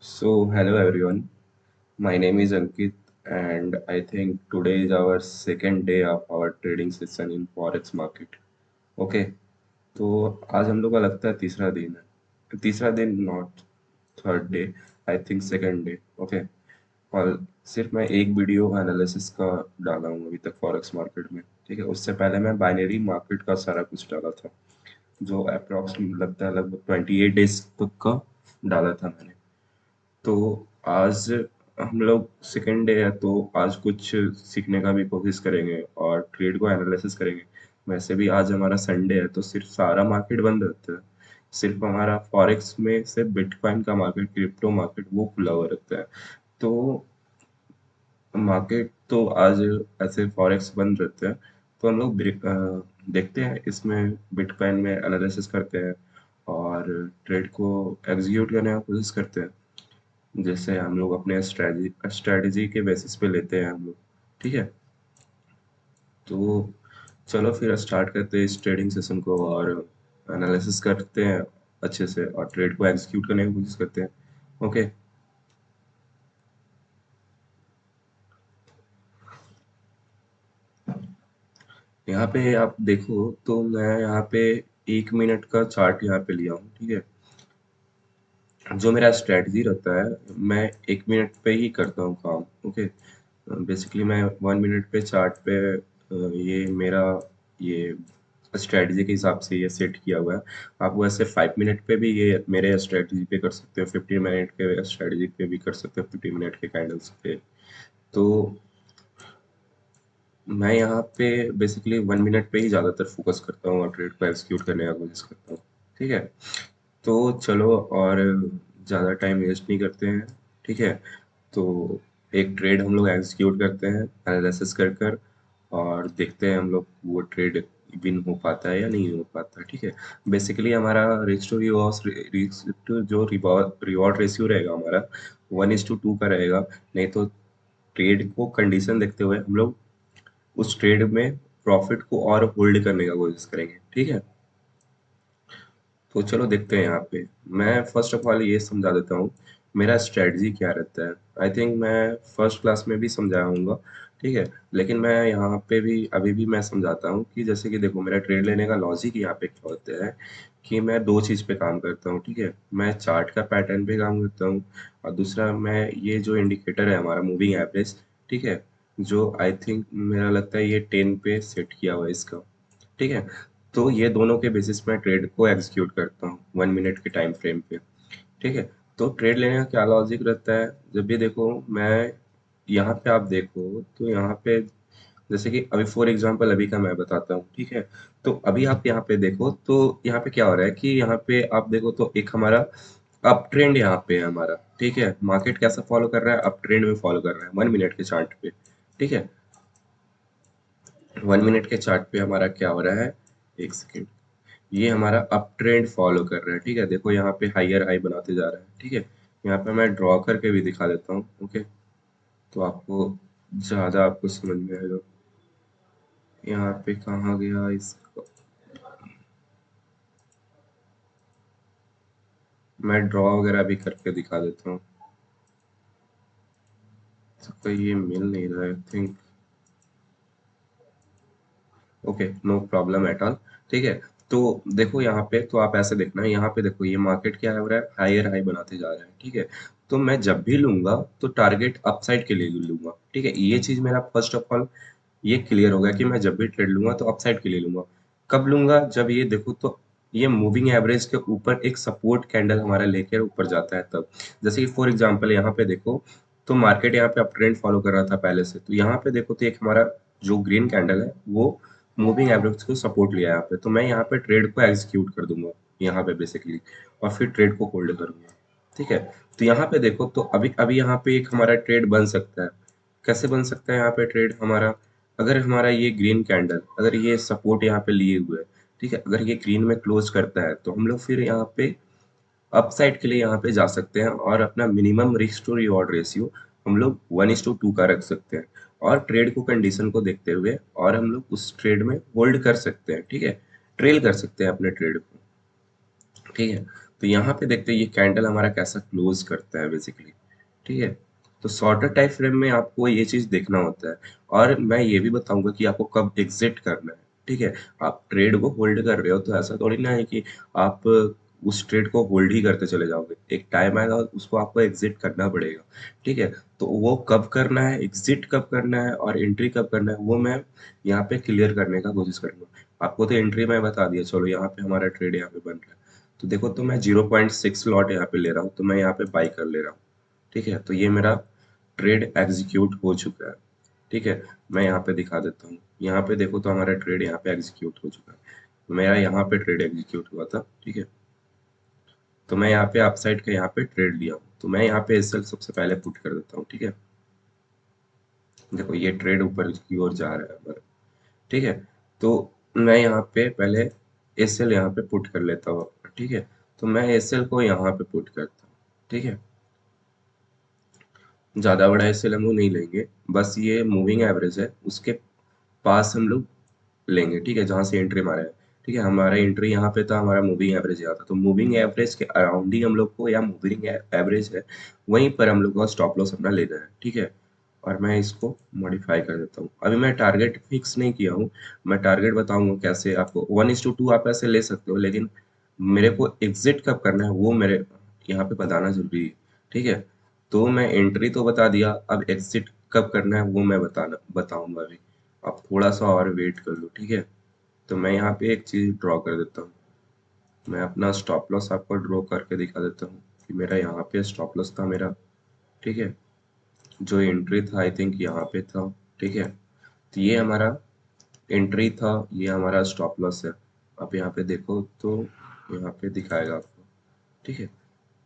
Hello everyone. My name is Ankit, and I think today is our second day of our trading session in forex market. Okay, तो आज हम लोग का लगता है तीसरा दिन है. तीसरा दिन not third day. I think second day. Okay, और सिर्फ मैं एक वीडियो एनालिसिस का डाला हूँ अभी तक फॉरेक्स मार्केट में. ठीक है, उससे पहले मैं बाइनरी मार्केट का सारा कुछ डाला था, जो अप्रॉक्स लगता है लगभग 28 डेज तक का डाला था मैंने. तो आज हम लोग सेकेंड डे है, तो आज कुछ सीखने का भी कोशिश करेंगे और ट्रेड को एनालिसिस करेंगे. वैसे भी आज हमारा संडे है, तो सिर्फ सारा मार्केट बंद रहता है. सिर्फ हमारा फॉरेक्स में से बिटकॉइन का मार्केट, क्रिप्टो मार्केट वो खुला हुआ रहता है. तो मार्केट तो आज ऐसे फॉरेक्स बंद रहते हैं. तो हम लोग देखते हैं इसमें, बिटकॉइन में एनालिसिस करते हैं और ट्रेड को एग्जीक्यूट करने की कोशिश करते हैं. जैसे हम लोग अपने स्ट्रेटजी स्ट्रेटजी के बेसिस पे लेते हैं हम लोग. ठीक है, तो चलो फिर स्टार्ट करते हैं इस ट्रेडिंग सेशन को और एनालिसिस करते हैं अच्छे से और ट्रेड को एग्जीक्यूट करने की कोशिश करते हैं. ओके, यहाँ पे आप देखो तो मैं यहाँ पे 1 मिनट का चार्ट यहाँ पे लिया हूँ. ठीक है, जो मेरा स्ट्रेटजी रहता है मैं 1 मिनट पे ही करता हूँ काम. ओके, बेसिकली मैं 1 मिनट पे चार्ट पे ये मेरा ये स्ट्रेटजी के हिसाब से ये सेट किया हुआ है. आप वैसे 5 मिनट पे भी ये मेरे स्ट्रेटजी पे कर सकते हो, 15 मिनट के स्ट्रेटजी पे भी कर सकते हो, 15 मिनट के कैंडल्स पे. तो मैं यहाँ पे बेसिकली 1 मिनट पे ही ज़्यादातर फोकस करता हूँ और ट्रेड को एग्जीक्यूट करने का कोशिश करता हूँ. ठीक है, तो चलो और ज़्यादा टाइम वेस्ट नहीं करते हैं. ठीक है, तो एक ट्रेड हम लोग एग्जीक्यूट करते हैं एनालिसिस कर कर, और देखते हैं हम लोग वो ट्रेड विन हो पाता है या नहीं हो पाता. ठीक है, बेसिकली हमारा रिस्क टू जो रिवॉर्ड रेशियो रहेगा हमारा 1:2 का रहेगा. नहीं तो ट्रेड को कंडीशन देखते हुए हम लोग उस ट्रेड में प्रॉफिट को और होल्ड करने का कोशिश करेंगे. ठीक है, तो चलो देखते हैं यहाँ पे. मैं फर्स्ट ऑफ ऑल ये समझा देता हूँ मेरा स्ट्रेटजी क्या रहता है. आई थिंक मैं फर्स्ट क्लास में भी समझाया हूँगा. ठीक है, लेकिन मैं यहाँ पे भी अभी भी मैं समझाता हूँ कि जैसे कि देखो, मेरा ट्रेड लेने का लॉजिक यहाँ पे क्या होता है कि मैं दो चीज़ पे काम करता हूँ. ठीक है, मैं चार्ट का पैटर्न पे काम करता हूँ, और दूसरा मैं ये जो इंडिकेटर है हमारा मूविंग एवरेज. ठीक है, जो आई थिंक मेरा लगता है ये 10 पे सेट किया हुआ है इसका. ठीक है, तो ये दोनों के बेसिस में ट्रेड को एग्जीक्यूट करता हूँ 1 मिनट के टाइम फ्रेम पे. ठीक है, तो ट्रेड लेने का क्या लॉजिक रहता है, जब भी देखो मैं यहाँ पे आप देखो तो यहाँ पे जैसे कि अभी फॉर एग्जांपल अभी का मैं बताता हूँ. ठीक है, तो अभी आप यहाँ पे देखो तो यहाँ पे क्या हो रहा है कि यहाँ पे आप देखो तो एक हमारा अप ट्रेंड यहाँ पे है हमारा. ठीक है, मार्केट कैसा फॉलो कर रहा है, अप ट्रेंड में फॉलो कर रहा है 1 मिनट के चार्ट पे. ठीक है, 1 मिनट के चार्ट पे हमारा क्या हो रहा है, एक सेकेंड, ये हमारा अप ट्रेंड फॉलो कर रहा है. ठीक है, देखो यहाँ पे हायर हाई बनाते जा रहा है. ठीक है, यहाँ पे मैं ड्रॉ करके भी दिखा देता हूँ. ओके, तो आपको ज़्यादा आपको समझ में आएगा. यहाँ पे कहाँ गया इसका, मैं ड्रॉ वगैरह भी करके दिखा देता हूँ. तो कोई ये मिल नहीं रहा है I think. Okay, no problem at all. ठीक है, तो देखो यहाँ पे तो आप ऐसे देखना है, यहाँ पे देखो ये मार्केट क्या हो रहा है, हायर हाई बनाते जा रहा है. ठीक है, तो मैं जब भी लूंगा तो टारगेट अपसाइड के लिए लूंगा. ठीक है, ये चीज मेरा फर्स्ट ऑफ ऑल ये क्लियर होगा कि मैं जब भी ट्रेड लूंगा तो अपसाइड के लिए लूंगा. कब लूंगा, जब ये देखो तो ये मूविंग एवरेज के ऊपर एक सपोर्ट कैंडल हमारा लेकर ऊपर जाता है तब. जैसे कि फॉर एग्जांपल यहाँ पे देखो, तो मार्केट यहाँ पे अप ट्रेंड फॉलो कर रहा था पहले से, तो यहाँ पे देखो तो एक हमारा जो ग्रीन कैंडल है वो मूविंग एवरेज को सपोर्ट लिया है यहाँ पे, तो मैं यहाँ पे ट्रेड को एग्जीक्यूट कर दूंगा यहाँ पे बेसिकली, और फिर ट्रेड को होल्ड करूंगा. ठीक है, तो यहाँ पे देखो तो अभी अभी यहाँ पे एक हमारा ट्रेड बन सकता है. कैसे बन सकता है यहाँ पे ट्रेड हमारा, अगर हमारा ये ग्रीन कैंडल अगर ये सपोर्ट यहाँ पे लिए हुए है. ठीक है, अगर ये ग्रीन में क्लोज करता है तो हम लोग फिर यहाँ पे अपसाइड के लिए यहाँ पे जा सकते हैं और अपना minimum risk to reward ratio हम लोग 1:2 का रख सकते हैं, और ट्रेड को कंडीशन को देखते हुए और हम लोग उस ट्रेड में होल्ड कर सकते हैं. ठीक है, ट्रेल कर सकते हैं अपने ट्रेड को. ठीक है, तो यहाँ पे देखते हैं ये कैंडल हमारा कैसा क्लोज करता है बेसिकली। ठीक है, तो शॉर्टर टाइम फ्रेम में आपको ये चीज देखना होता है। और मैं ये भी बताऊंगा कि आपको कब एग्जिट करना है। ठीक है, आप ट्रेड को होल्ड कर रहे हो तो ऐसा थोड़ी ना है कि आप उस ट्रेड को होल्ड ही करते चले जाओगे, एक टाइम आएगा उसको आपको एग्जिट करना पड़ेगा। ठीक है, तो वो कब करना है, एग्जिट कब करना है और एंट्री कब करना है, वो मैं यहाँ पे क्लियर करने का कोशिश करूंगा। आपको तो एंट्री मैं बता दिया, चलो यहाँ पे हमारा ट्रेड यहाँ पे बन रहा है। तो देखो, तो मैं 0.6 लॉट यहाँ पे ले रहा हूँ, तो मैं यहाँ पे बाई कर ले रहा हूँ। ठीक है, तो ये मेरा ट्रेड एग्जीक्यूट हो चुका है। ठीक है, मैं यहाँ पे दिखा देता हूँ। यहाँ पे देखो तो हमारा ट्रेड यहाँ पे एग्जीक्यूट हो चुका है। मेरा यहाँ पे ट्रेड एग्जीक्यूट हुआ था। ठीक है, तो मैं यहाँ पे अपसाइड का यहाँ पे ट्रेड लिया हूँ, तो मैं यहाँ पे एसएल सबसे पहले पुट कर देता हूँ। ठीक है, देखो ये ट्रेड ऊपर की ओर जा रहा है हमारा। ठीक है, तो मैं यहाँ पे पहले एसएल यहाँ पे पुट कर लेता हूँ अपना। ठीक है, तो मैं एसएल को यहाँ पे पुट करता हूँ। ठीक है, ज़्यादा बड़ा एसएल हम लोग नहीं लेंगे, बस ये मूविंग एवरेज है उसके पास हम लोग लेंगे। ठीक है, जहाँ से एंट्री मारा है। ठीक है, हमारा एंट्री यहाँ पे था, हमारा मूविंग एवरेज यहाँ था, तो मूविंग एवरेज के अराउंड ही हम लोग को, या मूविंग एवरेज है वहीं पर हम लोग का स्टॉप लॉस अपना लेना है। ठीक है, और मैं इसको मॉडिफाई कर देता हूँ। अभी मैं टारगेट फिक्स नहीं किया हूँ, मैं टारगेट बताऊंगा कैसे। आपको 1:2 आप ऐसे ले सकते हो, लेकिन मेरे को एग्जिट कब करना है वो मेरे यहाँ पे बताना जरूरी है। ठीक है, तो मैं एंट्री तो बता दिया, अब एग्जिट कब करना है वो मैं बताऊंगा अभी। आप थोड़ा सा और वेट कर लो। ठीक है, तो मैं यहाँ पे एक चीज ड्रॉ कर देता हूँ। मैं अपना स्टॉप लॉस आपको ड्रॉ करके दिखा देता हूँ कि मेरा यहाँ पे स्टॉप लॉस था मेरा। ठीक है, जो एंट्री था आई थिंक यहाँ पे था। ठीक है, तो ये हमारा एंट्री था, ये हमारा स्टॉप लॉस है। आप यहाँ पे देखो तो यहाँ पे दिखाएगा आपको। ठीक है,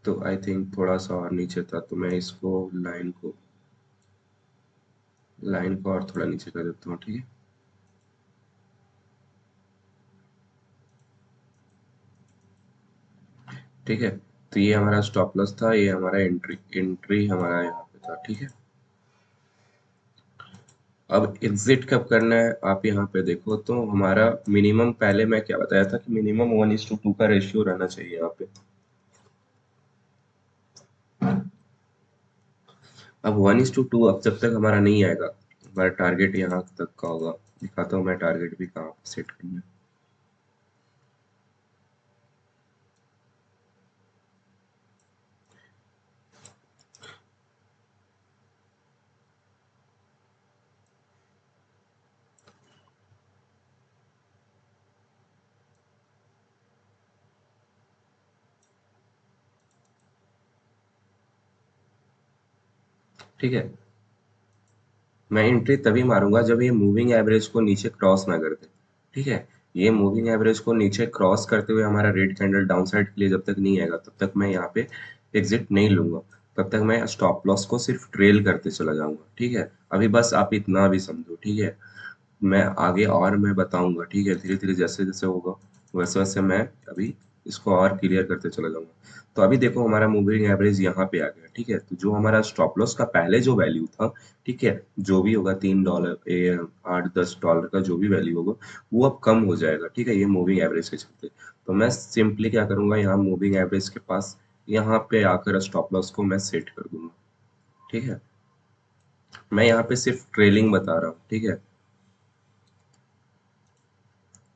तो आई थिंक थोड़ा सा और नीचे था, तो मैं इसको लाइन को और थोड़ा नीचे कर देता हूँ। ठीक है, ठीक है, तो ये हमारा स्टॉप लॉस था, ये हमारा एंट्री एंट्री हमारा यहाँ पे था। ठीक है, अब एग्जिट कब करना है आप यहाँ पे देखो तो हमारा मिनिमम, पहले मैं क्या बताया था कि मिनिमम 1:2 का रेशियो रहना चाहिए यहाँ पे। अब 1:2 अब जब तक हमारा नहीं आएगा, हमारा टारगेट यहाँ तक का होगा। दिखाता हूँ मैं टारगेट भी कहाँ सेट करना है। ठीक है, मैं एंट्री तभी मारूंगा जब ये मूविंग एवरेज को नीचे क्रॉस ना कर दे। ठीक है, ये मूविंग एवरेज को नीचे क्रॉस करते हुए हमारा रेड कैंडल डाउन साइड के लिए जब तक नहीं आएगा तब तक मैं यहाँ पे एग्जिट नहीं लूंगा। तब तक मैं स्टॉप लॉस को सिर्फ ट्रेल करते चला जाऊंगा। ठीक है, अभी बस आप इतना भी समझो। ठीक है, मैं आगे और मैं बताऊंगा। ठीक है, धीरे धीरे जैसे जैसे होगा वैसे वैसे मैं अभी इसको और क्लियर करते चला जाऊंगा। तो अभी देखो हमारा मूविंग एवरेज यहाँ पे आ गया। ठीक है, तो जो हमारा स्टॉप लॉस का पहले जो वैल्यू था, ठीक है, जो भी होगा $3 $8 $10 का जो भी वैल्यू होगा वो अब कम हो जाएगा। ठीक है, ये मूविंग एवरेज के चलते। तो मैं सिंपली क्या करूंगा, यहाँ मूविंग एवरेज के पास यहाँ पे आकर स्टॉप लॉस को मैं सेट कर दूंगा। ठीक है, मैं यहाँ पे सिर्फ ट्रेलिंग बता रहा हूँ। ठीक है,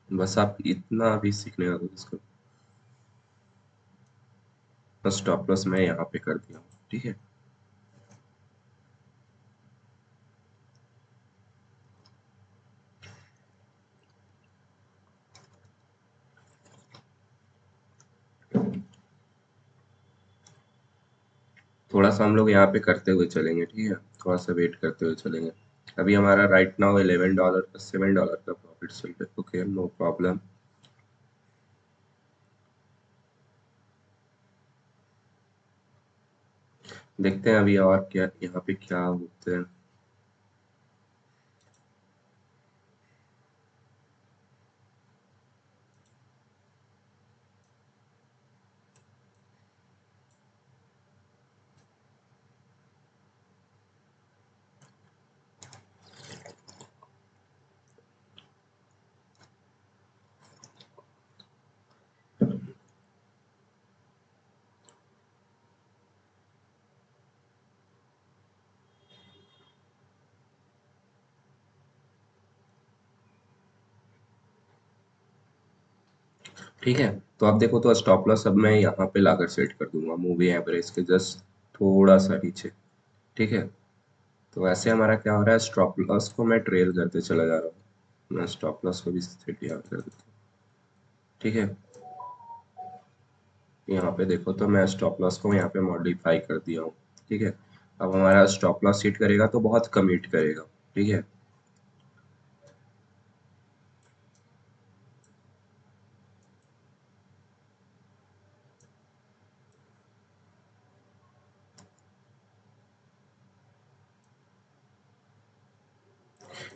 बस आप इतना भी सीखने का कोशिश करो। बस स्टॉप लॉस मैं यहाँ पे कर दिया हूँ। ठीक है, थोड़ा सा हम लोग यहाँ पे करते हुए चलेंगे। ठीक है, थोड़ा सा वेट करते हुए चलेंगे। अभी हमारा राइट नाउ $11 $7 का प्रॉफिट चल रहा है। Okay, no problem. देखते हैं अभी और क्या यहाँ पे क्या होते हैं। ठीक है। तो आप देखो तो स्टॉप लॉस अब मैं यहाँ पे लाकर सेट कर दूंगा मूवी एवरेज के जस्ट थोड़ा सा नीचे। ठीक है। तो ऐसे हमारा क्या हो रहा है, स्टॉप लॉस को मैं ट्रेल करते चला जा रहा हूँ। मैं स्टॉप लॉस को भी सेट यहाँ कर देता हूँ। ठीक है। यहाँ पे देखो तो मैं स्टॉप लॉस को यहाँ पे मॉडिफाई कर दिया हूँ। ठीक है। अब हमारा स्टॉप लॉस हिट करेगा तो बहुत कम हिट करेगा। ठीक है।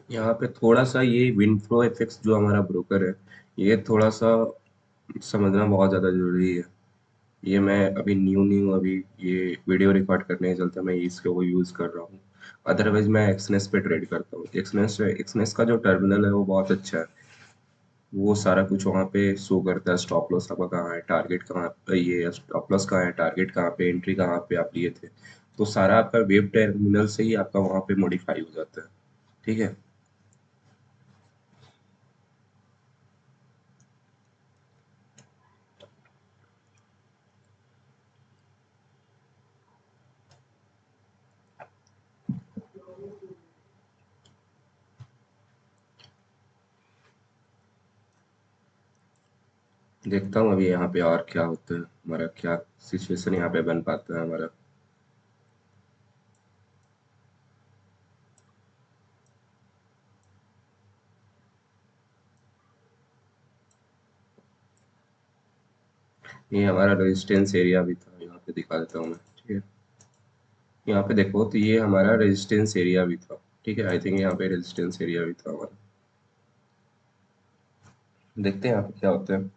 यहाँ पे थोड़ा सा ये विंड फ्लो इफेक्ट्स जो हमारा ब्रोकर है, ये थोड़ा सा समझना बहुत ज़्यादा ज़रूरी है। ये मैं अभी न्यू न्यू अभी ये वीडियो रिकॉर्ड करने के चलते मैं इसको यूज़ कर रहा हूँ। अदरवाइज मैं एक्सनेस पे ट्रेड करता हूँ। एक्सनेस एक्सनेस का जो टर्मिनल है वो बहुत अच्छा है। वो सारा कुछ वहाँ पे शो करता है, स्टॉप लॉस आपका कहाँ है, टारगेट कहाँ पे, ये स्टॉप लॉस कहाँ है, टारगेट कहाँ पे, एंट्री कहाँ पे आप लिए थे। तो सारा आपका वेब टर्मिनल से ही आपका वहाँ पे मॉडिफाई हो जाता है। ठीक है। देखता हूँ अभी यहाँ पे और क्या होता है, हमारा क्या सिचुएशन यहाँ पे बन पाता है हमारा। ये हमारा रेजिस्टेंस एरिया भी था, यहाँ पे दिखा देता हूँ मैं। ठीक है। यहाँ पे देखो तो ये हमारा रेजिस्टेंस एरिया भी था। ठीक है। आई थिंक यहाँ पे रेजिस्टेंस एरिया भी था हमारा। देखते हैं यहाँ पे क्या होता है।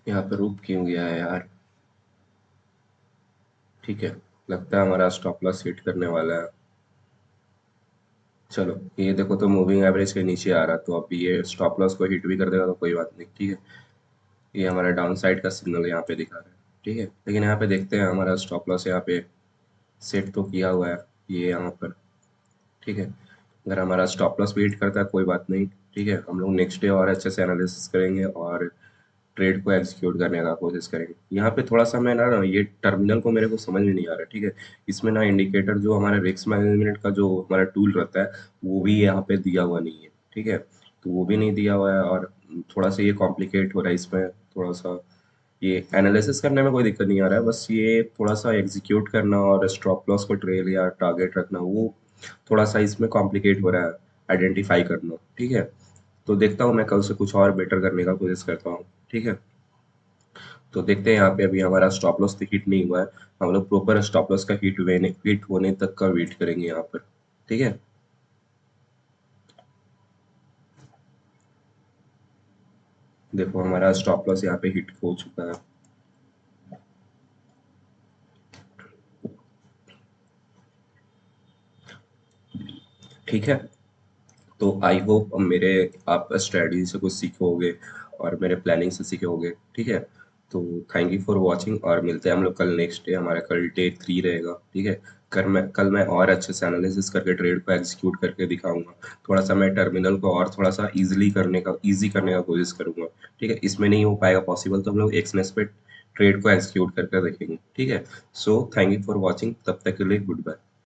यहाँ पे रुक क्यों गया है यार। ठीक है। लगता है हमारा स्टॉप लॉस हिट करने वाला है। चलो ये देखो तो मूविंग एवरेज के नीचे आ रहा, तो अब ये स्टॉप लॉस को हिट भी कर देगा तो कोई बात नहीं। ठीक है। ये हमारा डाउन साइड का सिग्नल यहाँ पे दिखा रहा है। ठीक है। लेकिन यहाँ पे देखते हैं हमारा स्टॉप लॉस यहाँ पे सेट तो किया हुआ है ये यहाँ पर। ठीक है। अगर हमारा स्टॉप लॉस भी हिट करता है कोई बात नहीं। ठीक है। हम लोग नेक्स्ट डे और अच्छे से एनालिसिस करेंगे और ट्रेड को एग्जीक्यूट करने का कोशिश करेंगे। यहाँ पे थोड़ा सा मैं ना ना ये टर्मिनल को मेरे को समझ में नहीं आ रहा। ठीक है। इसमें ना इंडिकेटर जो हमारा रिस्क मैनेजमेंट का जो हमारा टूल रहता है वो भी यहाँ पे दिया हुआ नहीं है। ठीक है। तो वो भी नहीं दिया हुआ है और थोड़ा सा ये कॉम्प्लिकेट हो रहा है इसमें। थोड़ा सा ये एनालिसिस करने में कोई दिक्कत नहीं आ रहा है, बस ये थोड़ा सा एग्जीक्यूट करना और स्टॉप लॉस को ट्रेल या टारगेट रखना वो थोड़ा सा इसमें कॉम्प्लिकेट हो रहा है आइडेंटिफाई करना। ठीक है। तो देखता हूँ मैं कल से कुछ और बेटर करने का कोशिश करता हूँ। ठीक है। तो देखते हैं यहाँ पे अभी हमारा स्टॉप लॉस तो हिट नहीं हुआ है। हम लोग प्रॉपर स्टॉप लॉस का हिट होने तक का वेट करेंगे यहाँ पर। ठीक है। देखो हमारा स्टॉप लॉस यहाँ पे हिट हो चुका है। ठीक है। तो आई होप मेरे आप स्ट्रेटजी से कुछ सीखोगे और मेरे प्लानिंग से सीखोगे। ठीक है। तो थैंक यू फॉर वॉचिंग और मिलते हैं हम लोग कल नेक्स्ट डे, हमारा कल डे 3 रहेगा। ठीक है। कल मैं और अच्छे से एनालिसिस करके ट्रेड को एग्जीक्यूट करके दिखाऊंगा। थोड़ा सा मैं टर्मिनल को और थोड़ा सा इजी करने का कोशिश करूंगा। ठीक है। इसमें नहीं हो पाएगा पॉसिबल तो हम लोग एक्सनेस पे ट्रेड को एग्जीक्यूट करके देखेंगे। ठीक है। So thank you for watching, तब तक के लिए गुड बाय।